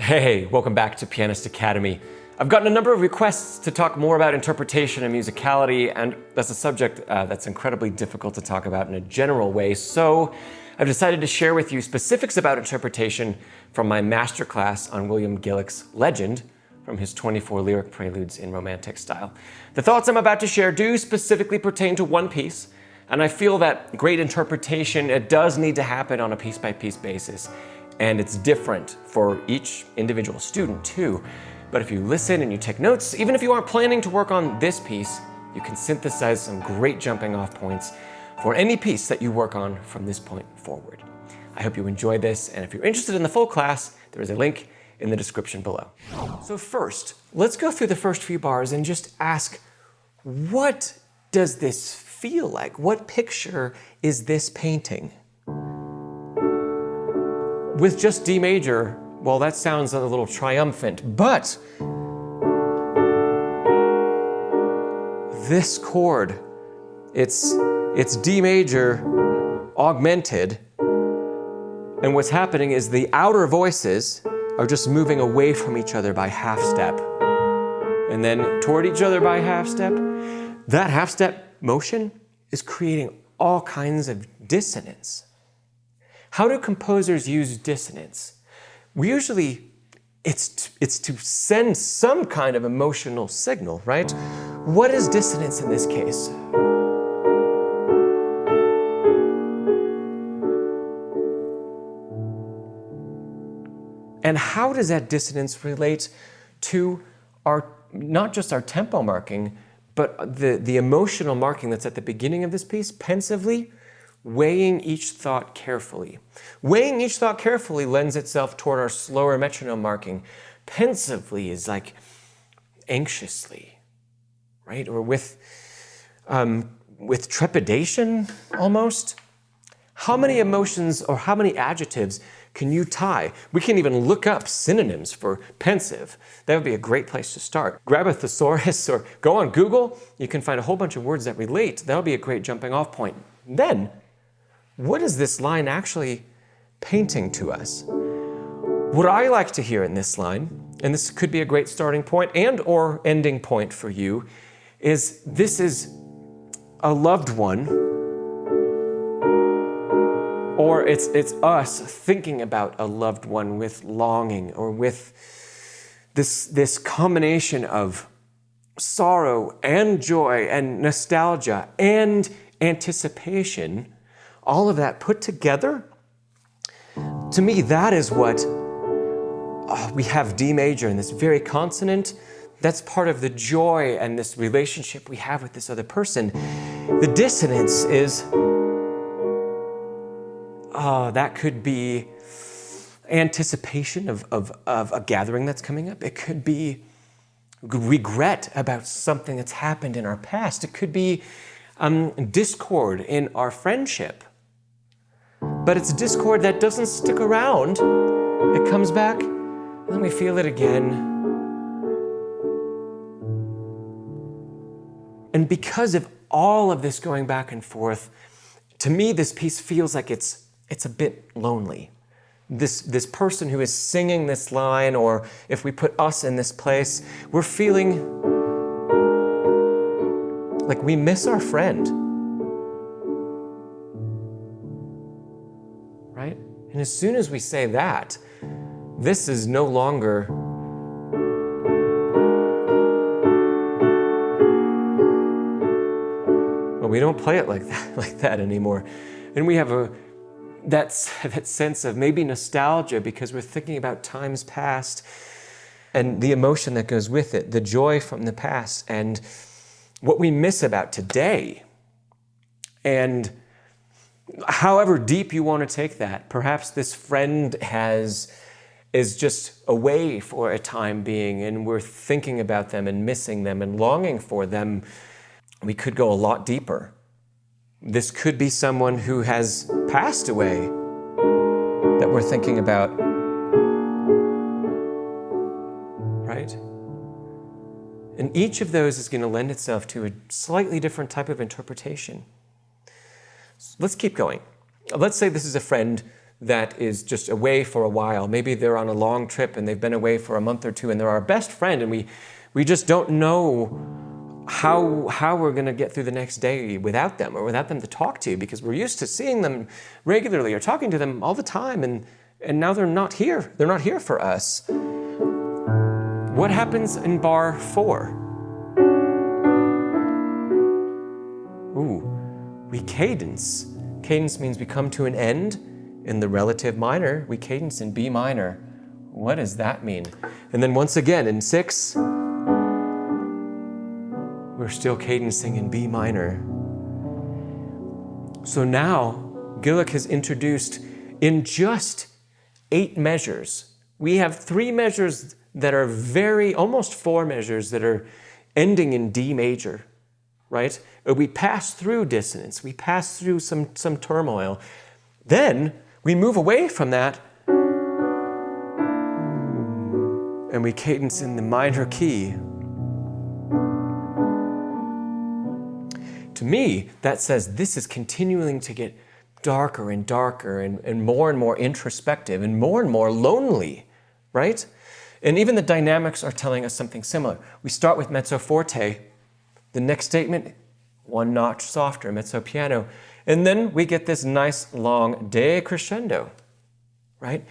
Hey, welcome back to Pianist Academy. I've gotten a number of requests to talk more about interpretation and musicality, and that's a subject that's incredibly difficult to talk about in a general way, so I've decided to share with you specifics about interpretation from my masterclass on William Gillock's Legend from his 24 lyric preludes in romantic style. The thoughts I'm about to share do specifically pertain to one piece, and I feel that great interpretation, it does need to happen on a piece-by-piece basis, and it's different for each individual student too. But if you listen and you take notes, even if you aren't planning to work on this piece, you can synthesize some great jumping off points for any piece that you work on from this point forward. I hope you enjoy this, and if you're interested in the full class, there is a link in the description below. So first, let's go through the first few bars and just ask, what does this feel like? What picture is this painting? With just D major, well, that sounds a little triumphant, but this chord, it's D major augmented, and what's happening is the outer voices are just moving away from each other by half step, and then toward each other by half step. That half step motion is creating all kinds of dissonance. How do composers use dissonance? We usually, it's to send some kind of emotional signal, right? What is dissonance in this case? And how does that dissonance relate to not just our tempo marking, but the emotional marking that's at the beginning of this piece, pensively, weighing each thought carefully. Weighing each thought carefully lends itself toward our slower metronome marking. Pensively is like anxiously, right? Or with trepidation, almost. How many emotions or how many adjectives can you tie? We can even look up synonyms for pensive. That would be a great place to start. Grab a thesaurus or go on Google. You can find a whole bunch of words that relate. That'll be a great jumping off point. Then, what is this line actually painting to us? What I like to hear in this line, and this could be a great starting point and or ending point for you, is this is a loved one, or it's us thinking about a loved one with longing, or with this combination of sorrow and joy and nostalgia and anticipation, all of that put together. To me, that is what we have D major in this very consonant. That's part of the joy and this relationship we have with this other person. The dissonance is, that could be anticipation of a gathering that's coming up. It could be regret about something that's happened in our past. It could be discord in our friendship. But it's a discord that doesn't stick around. It comes back, and then we feel it again. And because of all of this going back and forth, to me, this piece feels like it's a bit lonely. This person who is singing this line, or if we put us in this place, we're feeling like we miss our friend. Right? And as soon as we say that, this is no longer we don't play it like that anymore. And we have that sense of maybe nostalgia because we're thinking about times past and the emotion that goes with it, the joy from the past and what we miss about today. And however deep you want to take that, perhaps this friend is just away for a time being and we're thinking about them and missing them and longing for them. We could go a lot deeper. This could be someone who has passed away that we're thinking about, right? And each of those is going to lend itself to a slightly different type of interpretation. So let's keep going. Let's say this is a friend that is just away for a while. Maybe they're on a long trip and they've been away for a month or two and they're our best friend, and we just don't know how we're going to get through the next day without them, or without them to talk to, because we're used to seeing them regularly or talking to them all the time, and now they're not here. They're not here for us. What happens in bar 4? We cadence. Cadence means we come to an end in the relative minor. We cadence in B minor. What does that mean? And then once again in 6, we're still cadencing in B minor. So now Gillock has introduced in just 8 measures. We have 3 measures that are almost 4 measures that are ending in D major, right? We pass through dissonance, we pass through some turmoil. Then we move away from that and we cadence in the minor key. To me, that says this is continuing to get darker and darker and more introspective and more lonely, right? And even the dynamics are telling us something similar. We start with mezzo forte, the next statement, 1 notch softer, mezzo piano, and then we get this nice long decrescendo, right?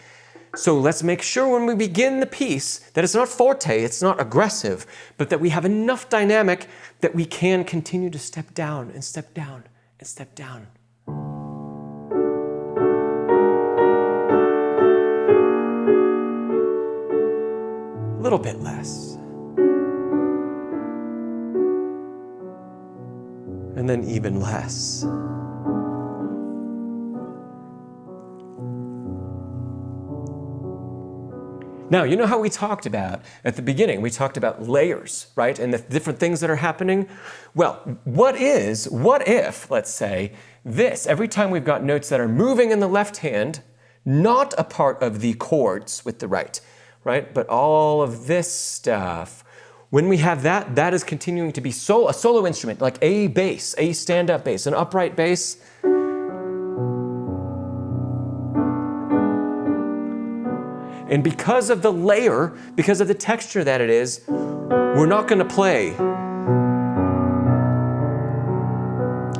So let's make sure when we begin the piece that it's not forte, it's not aggressive, but that we have enough dynamic that we can continue to step down and step down and step down. A little bit less. And then even less. Now, you know how we talked about, at the beginning, we talked about layers, right? And the different things that are happening? Well, what if, let's say, every time we've got notes that are moving in the left hand, not a part of the chords with the right? But all of this stuff, when we have that, that is continuing to be a solo instrument, like a bass, a stand-up bass, an upright bass. And because of the layer, because of the texture that it is, we're not going to play.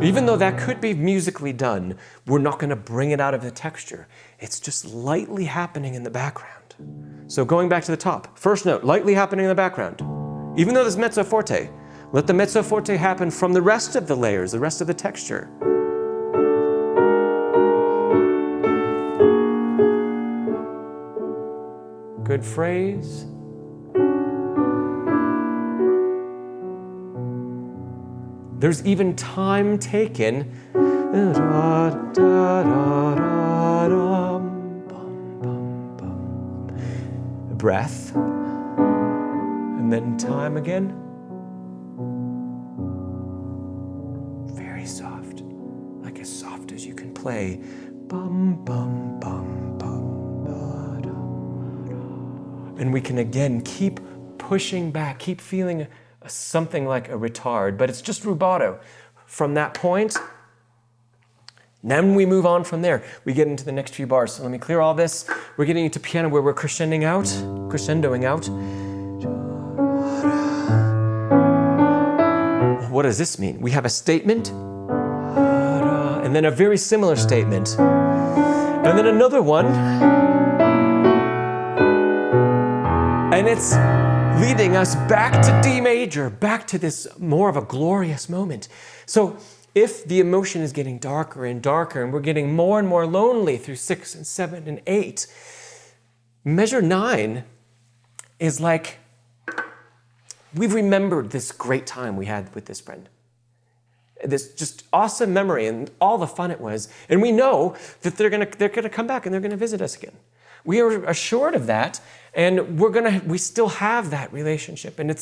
Even though that could be musically done, we're not going to bring it out of the texture. It's just lightly happening in the background. So going back to the top, first note, lightly happening in the background. Even though there's mezzo forte, let the mezzo forte happen from the rest of the layers, the rest of the texture. Good phrase. There's even time taken. Breath. And then time again. Very soft. Like as soft as you can play. Bum, bum, bum, bum, ba, da, da. And we can again keep pushing back, keep feeling something like a retard, but it's just rubato. From that point, then we move on from there. We get into the next few bars. So let me clear all this. We're getting into piano where we're crescendoing out. What does this mean? We have a statement, and then a very similar statement, and then another one, and it's leading us back to D major, back to this more of a glorious moment. So if the emotion is getting darker and darker, and we're getting more and more lonely through 6 and 7 and 8, measure 9 is like, we've remembered this great time we had with this friend. This just awesome memory and all the fun it was. And we know that they're gonna come back and they're gonna visit us again. We are assured of that, and we still have that relationship. And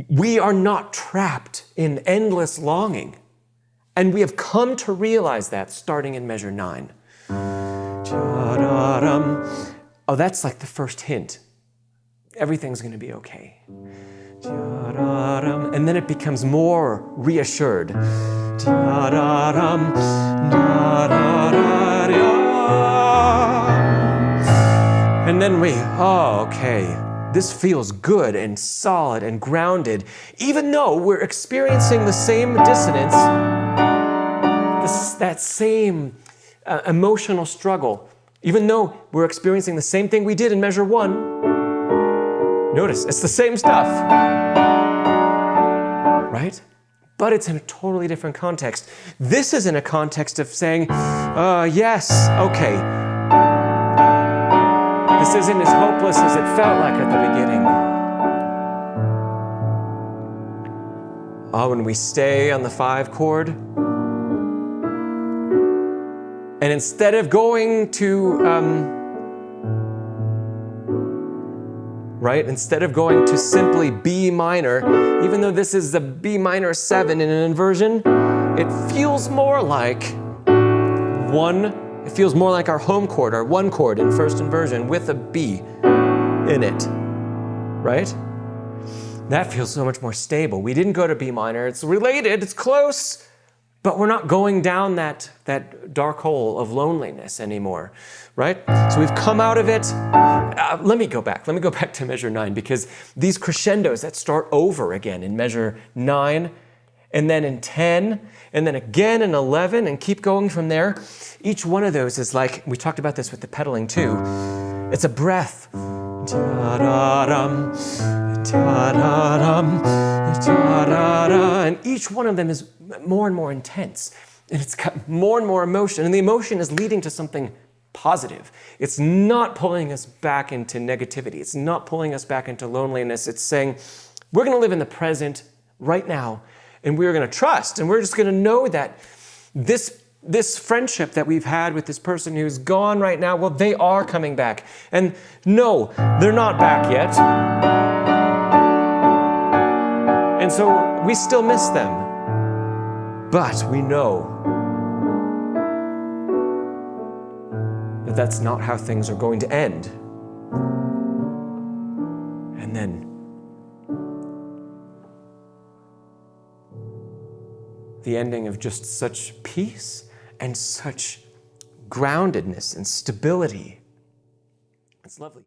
we are not trapped in endless longing. And we have come to realize that starting in measure 9. Oh, that's like the first hint. Everything's going to be okay. And then it becomes more reassured. And then okay, this feels good and solid and grounded, even though we're experiencing the same dissonance, that same emotional struggle, even though we're experiencing the same thing we did in measure 1. Notice, it's the same stuff, right? But it's in a totally different context. This is in a context of saying, yes, okay, this isn't as hopeless as it felt like at the beginning. When we stay on the 5 chord, and instead of going to, instead of going to simply B minor, even though this is the B minor 7 in an inversion, it feels more like our home chord, our 1 chord in first inversion with a B in it, right? That feels so much more stable. We didn't go to B minor. It's related, it's close, but we're not going down that dark hole of loneliness anymore, right? So we've come out of it. Let me go back to measure 9, because these crescendos that start over again in measure 9, and then in 10, and then again in 11, and keep going from there. Each one of those is like, we talked about this with the pedaling too, it's a breath. Ta-da-dum, ta-da-dum, ta-da-da. And each one of them is more and more intense. And it's got more and more emotion. And the emotion is leading to something positive. It's not pulling us back into negativity. It's not pulling us back into loneliness. It's saying, we're going to live in the present right now. And we're going to trust. And we're just going to know that this friendship that we've had with this person who's gone right now, well, they are coming back. And no, they're not back yet. And so we still miss them. But we know that that's not how things are going to end. And then the ending of just such peace and such groundedness and stability. It's lovely.